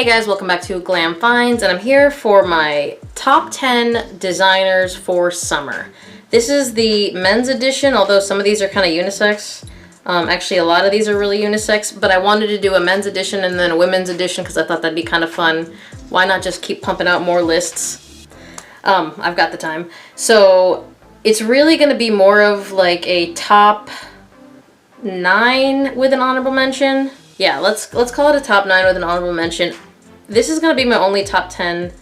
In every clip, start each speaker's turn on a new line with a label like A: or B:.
A: Guys, welcome back to Glam Finds, and I'm here for my top 10 designers for summer. This is the men's edition, although some of these are kind of unisex. Actually, a lot of these are really unisex, but I wanted to do a men's edition and then a women's edition because I thought that'd be kind of fun. Why not just keep pumping out more lists? I've got the time. So it's really going to be more of like a top 9 with an honorable mention. Yeah, let's call it a top 9 with an honorable mention. This is going to be my only top 10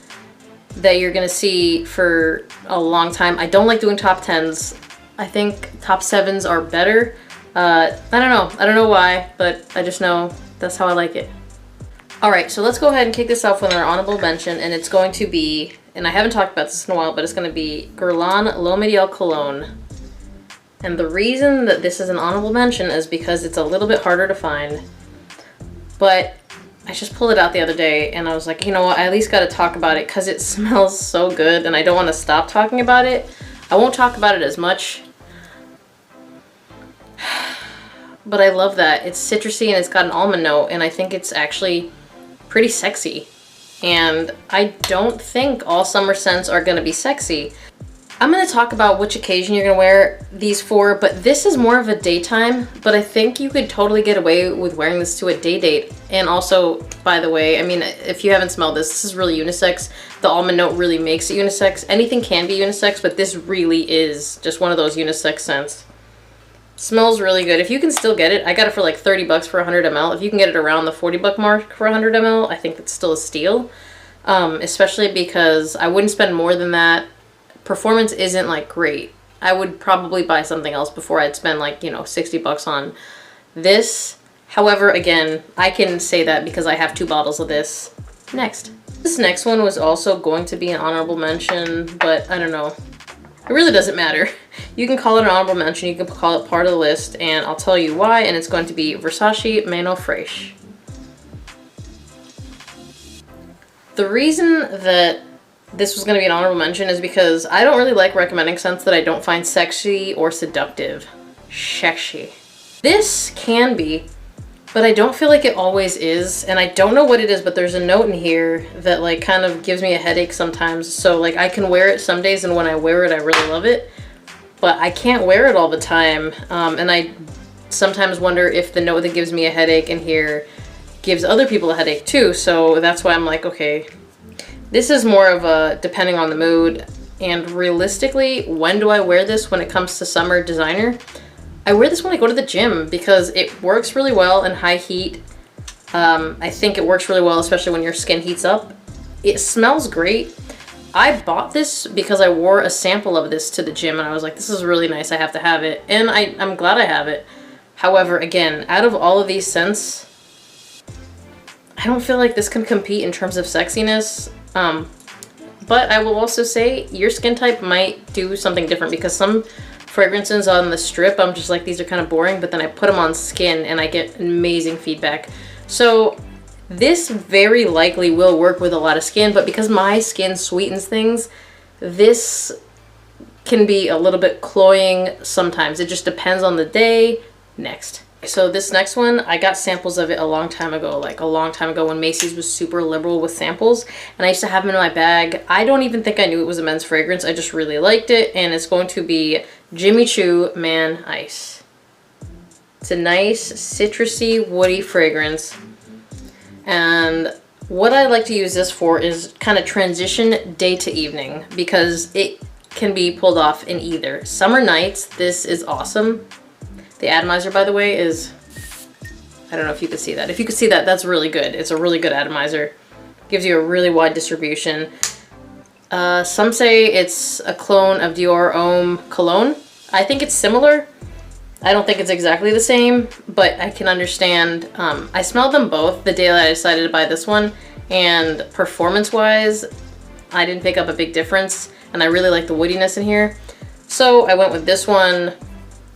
A: that you're going to see for a long time. I don't like doing top 10s. I think top 7s are better. I don't know. I don't know why, but I just know that's how I like it. Alright, so let's go ahead and kick this off with our honorable mention, and it's going to be, and I haven't talked about this in a while, but it's going to be Guerlain L'Homme EDP Cologne. And the reason that this is an honorable mention is because it's a little bit harder to find. But I just pulled it out the other day and I was like, you know what, I at least got to talk about it because it smells so good and I don't want to stop talking about it. I won't talk about it as much. But I love that. It's citrusy and it's got an almond note and I think it's actually pretty sexy. And I don't think all summer scents are going to be sexy. I'm going to talk about which occasion you're going to wear these for, but this is more of a daytime, but I think you could totally get away with wearing this to a day date. And also, by the way, I mean, if you haven't smelled this, this is really unisex. The almond note really makes it unisex. Anything can be unisex, but this really is just one of those unisex scents. Smells really good. If you can still get it, I got it for like 30 bucks for 100 ml. If you can get it around the 40 buck mark for 100 ml, I think it's still a steal. Especially because I wouldn't spend more than that. Performance isn't like great. I would probably buy something else before I'd spend like, you know, 60 bucks on this. However, again, I can say that because I have 2 bottles of this. Next. This next one was also going to be an honorable mention, but I don't know. It really doesn't matter. You can call it an honorable mention, you can call it part of the list, and I'll tell you why, and it's going to be Versace Manufacture. The reason that this was going to be an honorable mention is because I don't really like recommending scents that I don't find sexy or seductive. Sexy. This can be, but I don't feel like it always is, and I don't know what it is, but there's a note in here that like kind of gives me a headache sometimes. So like I can wear it some days, and when I wear it I really love it, but I can't wear it all the time, and I sometimes wonder if the note that gives me a headache in here gives other people a headache too. So that's why I'm like, okay, this is more of a depending on the mood. And realistically, when do I wear this when it comes to summer designer? I wear this when I go to the gym because it works really well in high heat. I think it works really well, especially when your skin heats up. It smells great. I bought this because I wore a sample of this to the gym and I was like, this is really nice, I have to have it. And I'm glad I have it. However, again, out of all of these scents, I don't feel like this can compete in terms of sexiness. But I will also say your skin type might do something different because some fragrances on the strip, I'm just like, these are kind of boring, but then I put them on skin and I get amazing feedback. So this very likely will work with a lot of skin, but because my skin sweetens things, this can be a little bit cloying sometimes. It just depends on the day. Next. So this next one, I got samples of it a long time ago, like a long time ago when Macy's was super liberal with samples, and I used to have them in my bag. I don't even think I knew it was a men's fragrance. I just really liked it, and it's going to be Choo Man Ice. It's a nice citrusy woody fragrance, and what I like to use this for is kind of transition day to evening because it can be pulled off in either. Summer nights, this is awesome. The atomizer, by the way, is, I don't know if you could see that. If you could see that, that's really good. It's a really good atomizer. Gives you a really wide distribution. Some say it's a clone of Dior Homme Cologne. I think it's similar. I don't think it's exactly the same, but I can understand. I smelled them both the day that I decided to buy this one, and performance-wise, I didn't pick up a big difference, and I really like the woodiness in here. So I went with this one.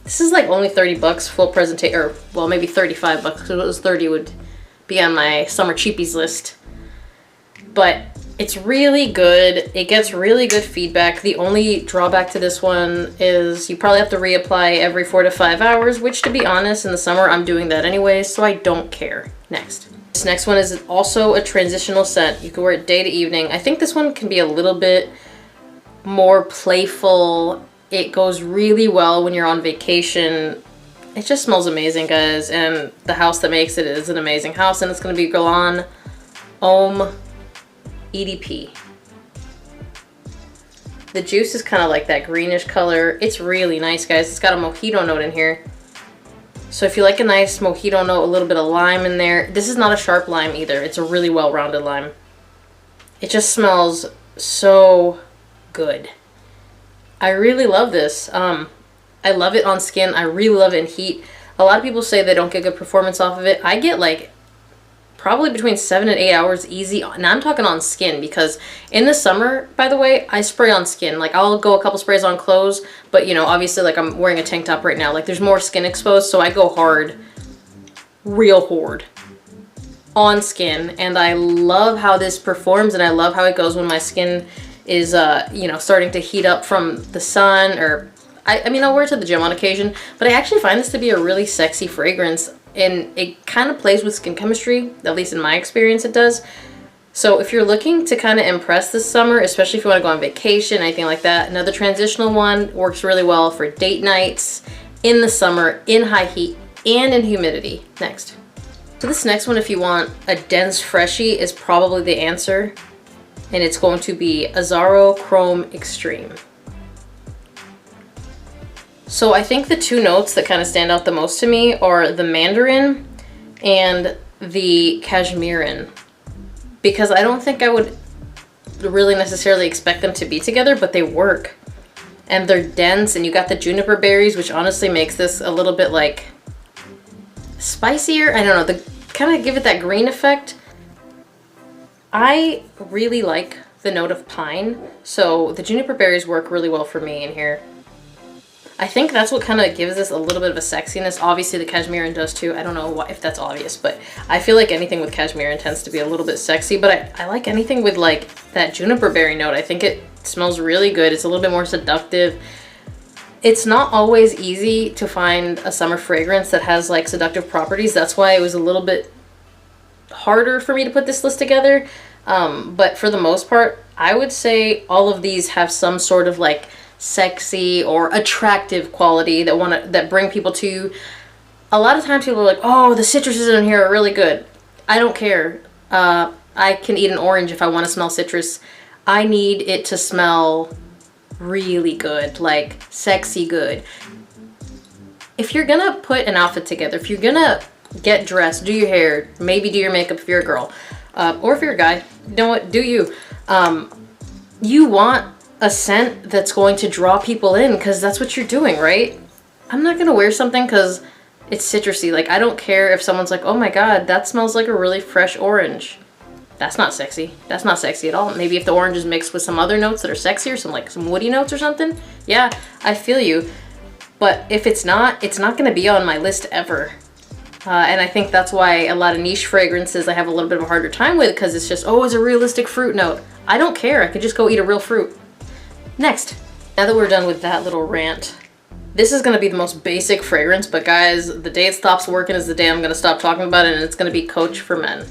A: This is like only 30 bucks full presentation, or well, maybe 35 bucks because if it was 30 would be on my summer cheapies list. But it's really good. It gets really good feedback. The only drawback to this one is you probably have to reapply every 4 to 5 hours, which to be honest, in the summer I'm doing that anyway, so I don't care. Next. This next one is also a transitional scent. You can wear it day to evening. I think this one can be a little bit more playful. It goes really well when you're on vacation. It just smells amazing, guys, and the house that makes it is an amazing house, and it's going to be Glam Homme EDP. The juice is kind of like that greenish color. It's really nice, guys. It's got a mojito note in here. So if you like a nice mojito note, a little bit of lime in there. This is not a sharp lime either. It's a really well-rounded lime. It just smells so good. I really love this. I love it on skin. I really love it in heat. A lot of people say they don't get good performance off of it. I get like probably between 7 and 8 hours easy. Now I'm talking on skin, because in the summer, by the way, I spray on skin. Like I'll go a couple sprays on clothes, but you know, obviously like I'm wearing a tank top right now. Like there's more skin exposed, so I go hard, real hard on skin. And I love how this performs, and I love how it goes when my skin is, you know, starting to heat up from the sun, or I mean, I'll wear it to the gym on occasion, but I actually find this to be a really sexy fragrance, and it kind of plays with skin chemistry, at least in my experience it does. So if you're looking to kind of impress this summer, especially if you want to go on vacation, anything like that, another transitional one works really well for date nights, in the summer, in high heat, and in humidity. Next. So this next one, if you want a dense freshie, is probably the answer, and it's going to be Azzaro Chrome Extreme. So I think the two notes that kind of stand out the most to me are the mandarin and the cashmerean, because I don't think I would really necessarily expect them to be together, but they work. And they're dense, and you got the juniper berries, which honestly makes this a little bit like spicier. I don't know, the kind of give it that green effect. I really like the note of pine, so the juniper berries work really well for me in here. I think that's what kind of gives this a little bit of a sexiness. Obviously the cashmerean does too. I don't know if that's obvious, but I feel like anything with cashmerean tends to be a little bit sexy, but I like anything with like that juniper berry note. I think it smells really good. It's a little bit more seductive. It's not always easy to find a summer fragrance that has like seductive properties. That's why it was a little bit harder for me to put this list together. But for the most part, I would say all of these have some sort of like sexy or attractive quality that bring people to you. A lot of times people are like, oh, the citruses in here are really good. I don't care. I can eat an orange if I want to smell citrus. I need it to smell really good, like sexy good. If you're gonna put an outfit together, if you're gonna get dressed, do your hair, maybe do your makeup if you're a girl, or if you're a guy, you know what, do you. You want a scent that's going to draw people in, because that's what you're doing, right? I'm not gonna wear something because it's citrusy. Like, I don't care if someone's like, oh my god, that smells like a really fresh orange. That's not sexy. That's not sexy at all. Maybe if the orange is mixed with some other notes that are sexier, some woody notes or something, yeah, I feel you. But if it's not gonna be on my list ever. And I think that's why a lot of niche fragrances I have a little bit of a harder time with, because it's just, oh, it's a realistic fruit note. I don't care. I could just go eat a real fruit. Next, now that we're done with that little rant, this is going to be the most basic fragrance, but guys, the day it stops working is the day I'm going to stop talking about it, and it's going to be Coach for Men.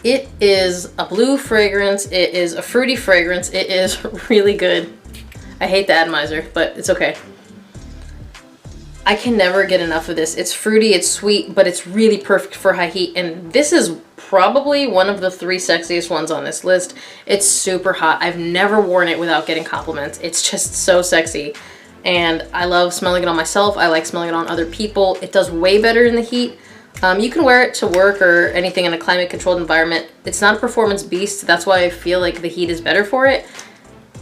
A: It is a blue fragrance. It is a fruity fragrance. It is really good. I hate the atomizer, but it's okay. I can never get enough of this. It's fruity, it's sweet, but it's really perfect for high heat, and this is probably one of the 3 sexiest ones on this list. It's super hot. I've never worn it without getting compliments. It's just so sexy, and I love smelling it on myself. I like smelling it on other people. It does way better in the heat. You can wear it to work or anything in a climate controlled environment. It's not a performance beast. That's why I feel like the heat is better for it.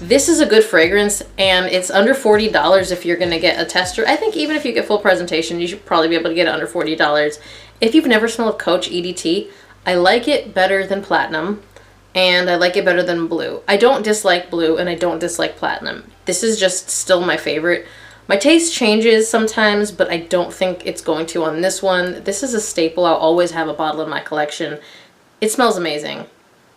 A: This is a good fragrance, and it's under $40 if you're gonna get a tester. I think even if you get full presentation, you should probably be able to get it under $40. If you've never smelled Coach EDT, I like it better than Platinum, and I like it better than Blue. I don't dislike Blue, and I don't dislike Platinum. This is just still my favorite. My taste changes sometimes, but I don't think it's going to on this one. This is a staple. I'll always have a bottle in my collection. It smells amazing.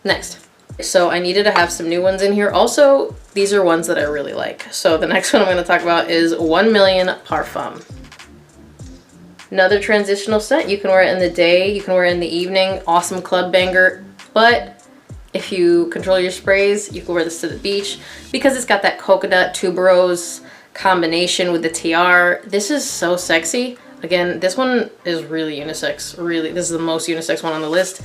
A: Next. So I needed to have some new ones in here. Also, these are ones that I really like. So the next one I'm going to talk about is 1 Million Parfum. Another transitional scent. You can wear it in the day, you can wear it in the evening. Awesome club banger. But if you control your sprays, you can wear this to the beach because it's got that coconut tuberose combination with the TR. This is so sexy. Again, this one is really unisex. Really, this is the most unisex one on the list.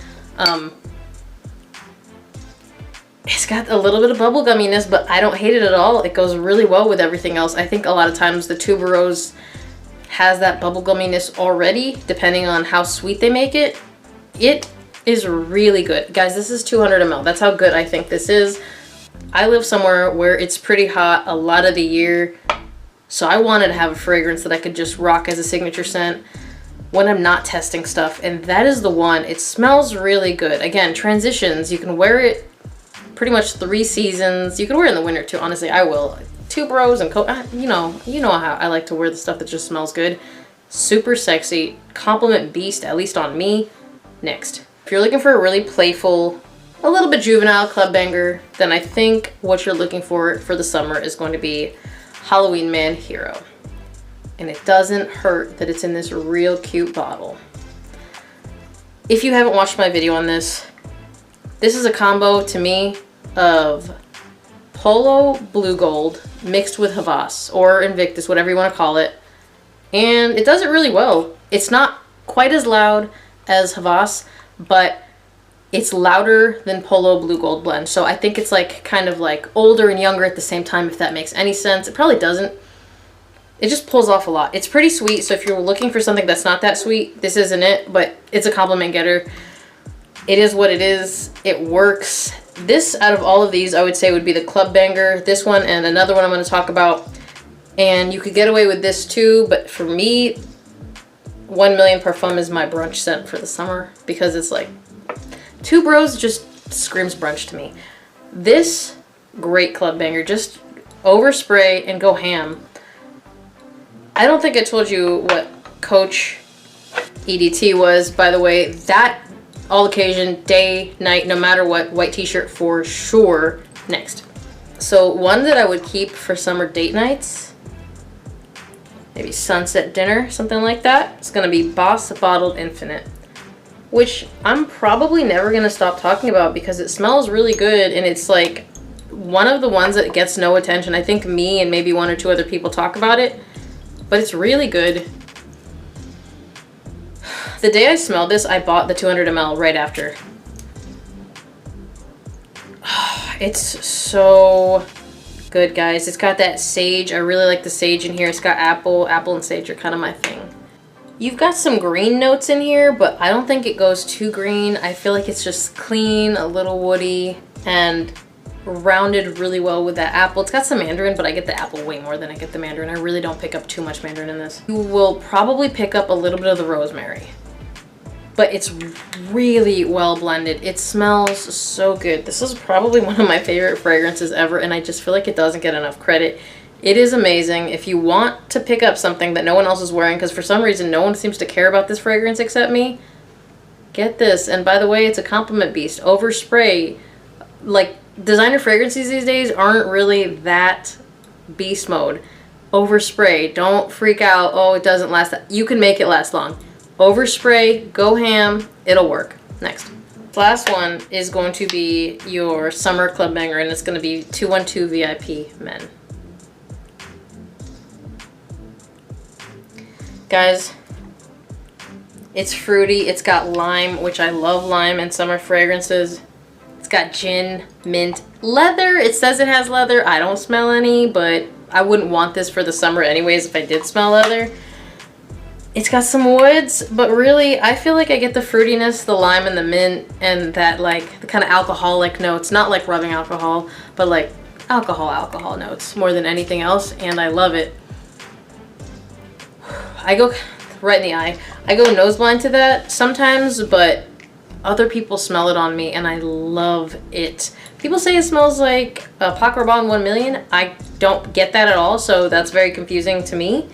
A: It's got a little bit of bubble gumminess, but I don't hate it at all. It goes really well with everything else. I think a lot of times the tuberose has that bubble gumminess already, depending on how sweet they make it. It is really good. Guys, this is 200 ml. That's how good I think this is. I live somewhere where it's pretty hot a lot of the year, so I wanted to have a fragrance that I could just rock as a signature scent when I'm not testing stuff, and that is the one. It smells really good. Again, transitions. You can wear it pretty much 3 seasons. You can wear it in the winter too. Honestly, I will. Tuberose and you know how I like to wear the stuff that just smells good. Super sexy. Compliment beast, at least on me. Next, if you're looking for a really playful, a little bit juvenile club banger, then I think what you're looking for the summer is going to be Halloween Man Hero. And it doesn't hurt that it's in this real cute bottle. If you haven't watched my video on this, this is a combo to me of Polo Blue Gold mixed with Havas or Invictus, whatever you want to call it. And it does it really well. It's not quite as loud as Havas, but it's louder than Polo Blue Gold blend. So I think it's like kind of like older and younger at the same time, if that makes any sense. It probably doesn't. It just pulls off a lot. It's pretty sweet, so if you're looking for something that's not that sweet, this isn't it, but it's a compliment getter. It is what it is. It works. This, out of all of these, I would say would be the club banger. This one and another one I'm going to talk about. And you could get away with this too, but for me, 1 Million Parfum is my brunch scent for the summer because it's like, tuberose just screams brunch to me. This, great club banger. Just overspray and go ham. I don't think I told you what Coach EDT was, by the way. That all occasion, day, night, no matter what, white t-shirt for sure. Next. So one that I would keep for summer date nights, maybe sunset dinner, something like that. It's gonna be Boss Bottled Infinite, which I'm probably never gonna stop talking about because it smells really good and it's like one of the ones that gets no attention. I think me and maybe 1 or 2 other people talk about it, but it's really good. The day I smelled this, I bought the 200 ml right after. It's so good, guys. It's got that sage. I really like the sage in here. It's got apple. Apple and sage are kind of my thing. You've got some green notes in here, but I don't think it goes too green. I feel like it's just clean, a little woody, and rounded really well with that apple. It's got some mandarin, but I get the apple way more than I get the mandarin. I really don't pick up too much mandarin in this. You will probably pick up a little bit of the rosemary, but it's really well blended. It smells so good. This is probably one of my favorite fragrances ever, and I just feel like it doesn't get enough credit. It is amazing. If you want to pick up something that no one else is wearing, because for some reason no one seems to care about this fragrance except me, get this. And by the way, it's a compliment beast. Overspray. Like, designer fragrances these days aren't really that beast mode. Overspray. Don't freak out. Oh, it doesn't last. You can make it last long. Overspray, go ham, it'll work. Next. Last one is going to be your summer club banger, and it's going to be 212 VIP Men. Guys, it's fruity. It's got lime, which I love lime in summer fragrances. It's got gin, mint, leather. It says it has leather. I don't smell any, but I wouldn't want this for the summer anyways if I did smell leather. It's got some woods, but really I feel like I get the fruitiness, the lime and the mint, and that like the kind of alcoholic notes, not like rubbing alcohol, but like alcohol notes more than anything else, and I love it. I go right in the eye. I go nose blind to that sometimes, but other people smell it on me and I love it. People say it smells like a Pac Rabanne 1 Million. I don't get that at all, so that's very confusing to me.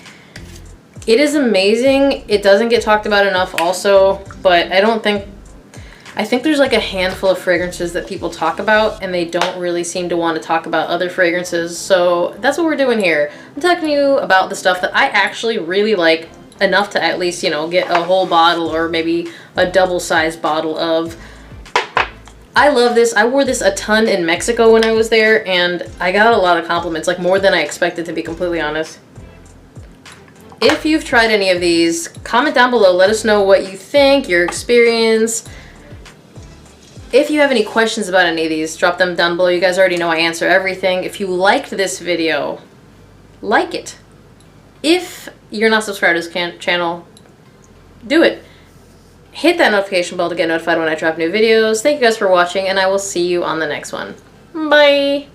A: It is amazing. It doesn't get talked about enough also, but I think there's like a handful of fragrances that people talk about and they don't really seem to want to talk about other fragrances. So that's what we're doing here. I'm talking to you about the stuff that I actually really like enough to at least, you know, get a whole bottle or maybe a double-sized bottle of. I love this. I wore this a ton in Mexico when I was there, and I got a lot of compliments, like more than I expected, to be completely honest. If you've tried any of these, comment down below. Let us know what you think, your experience. If you have any questions about any of these, drop them down below. You guys already know I answer everything. If you liked this video, like it. If you're not subscribed to this channel, do it. Hit that notification bell to get notified when I drop new videos. Thank you guys for watching, and I will see you on the next one. Bye!